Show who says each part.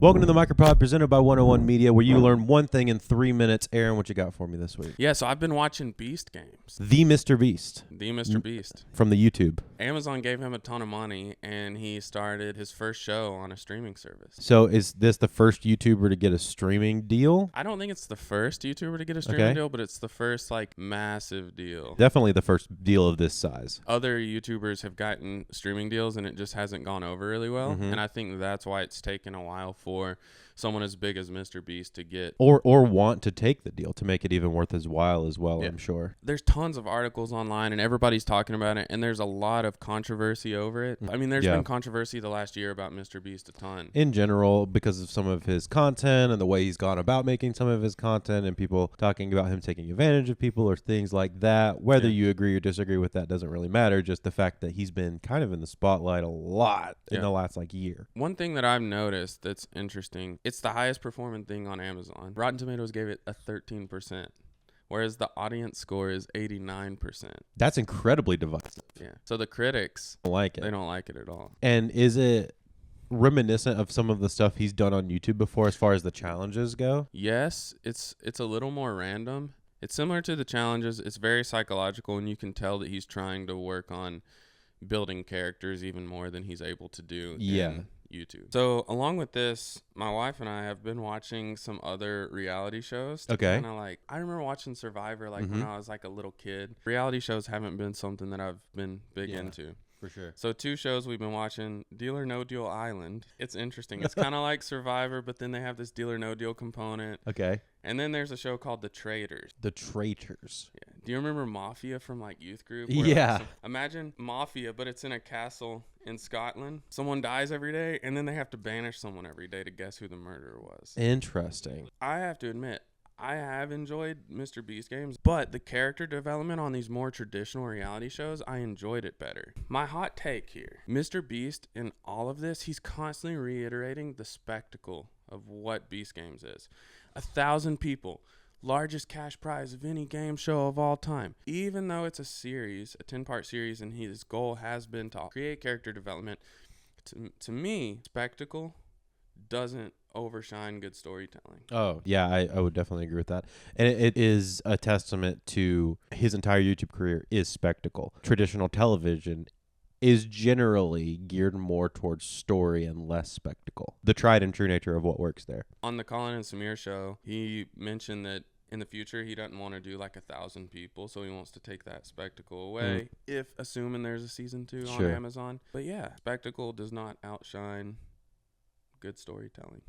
Speaker 1: Welcome to the Micropod presented by 101 Media, where you learn one thing in 3 minutes. Aaron, what you got for me this week?
Speaker 2: Yeah, so I've been watching Beast games.
Speaker 1: The MrBeast.
Speaker 2: The MrBeast.
Speaker 1: From the YouTube.
Speaker 2: Amazon gave him a ton of money, and he started his first show on a streaming service.
Speaker 1: So is this the first YouTuber to get a streaming deal?
Speaker 2: I don't think it's the first YouTuber to get a streaming deal, but it's the first, massive deal.
Speaker 1: Definitely the first deal of this size.
Speaker 2: Other YouTubers have gotten streaming deals, and it just hasn't gone over really well.
Speaker 1: Mm-hmm.
Speaker 2: And I think that's why it's taken a while for someone as big as MrBeast to get.
Speaker 1: Or want to take the deal to make it even worth his while as well, yeah. I'm sure.
Speaker 2: There's tons of articles online, and everybody's talking about it, and there's a lot of controversy over it. I mean, there's been controversy the last year about MrBeast a ton.
Speaker 1: In general, because of some of his content and the way he's gone about making some of his content, and people talking about him taking advantage of people or things like that. Whether you agree or disagree with that doesn't really matter. Just the fact that he's been kind of in the spotlight a lot in the last year.
Speaker 2: One thing that I've noticed that's interesting, it's the highest performing thing on Amazon. Rotten Tomatoes gave it a 13%. Whereas the audience score is 89%.
Speaker 1: That's incredibly divisive.
Speaker 2: Yeah. So the critics
Speaker 1: don't like it.
Speaker 2: They don't like it at all.
Speaker 1: And is it reminiscent of some of the stuff he's done on YouTube before as far as the challenges go?
Speaker 2: Yes, it's a little more random. It's similar to the challenges. It's very psychological, and you can tell that he's trying to work on building characters even more than he's able to do in YouTube. So along with this, my wife and I have been watching some other reality shows.
Speaker 1: Okay.
Speaker 2: I remember watching Survivor when I was a little kid. Reality shows haven't been something that I've been big into.
Speaker 1: For sure.
Speaker 2: So 2 shows we've been watching, Deal or No Deal Island. It's interesting. It's kind of like Survivor, but then they have this Deal or No Deal component.
Speaker 1: Okay.
Speaker 2: And then there's a show called The Traitors.
Speaker 1: The Traitors.
Speaker 2: Yeah. Do you remember Mafia from youth group?
Speaker 1: Yeah.
Speaker 2: Imagine Mafia, but it's in a castle in Scotland. Someone dies every day, and then they have to banish someone every day to guess who the murderer was.
Speaker 1: Interesting.
Speaker 2: I have to admit, I have enjoyed MrBeast games, but the character development on these more traditional reality shows, I enjoyed it better. My hot take here, MrBeast in all of this, he's constantly reiterating the spectacle of what Beast Games is. 1,000 people, largest cash prize of any game show of all time. Even though it's a series, a 10-part series, and his goal has been to create character development, to me, spectacle doesn't overshine good storytelling.
Speaker 1: Oh, yeah, I would definitely agree with that. And it is a testament to his entire YouTube career is spectacle. Traditional television is generally geared more towards story and less spectacle. The tried and true nature of what works there.
Speaker 2: On the Colin and Samir show, he mentioned that in the future, he doesn't want to do 1,000 people, so he wants to take that spectacle away, if assuming there's a season 2 on Amazon. But yeah, spectacle does not outshine good storytelling.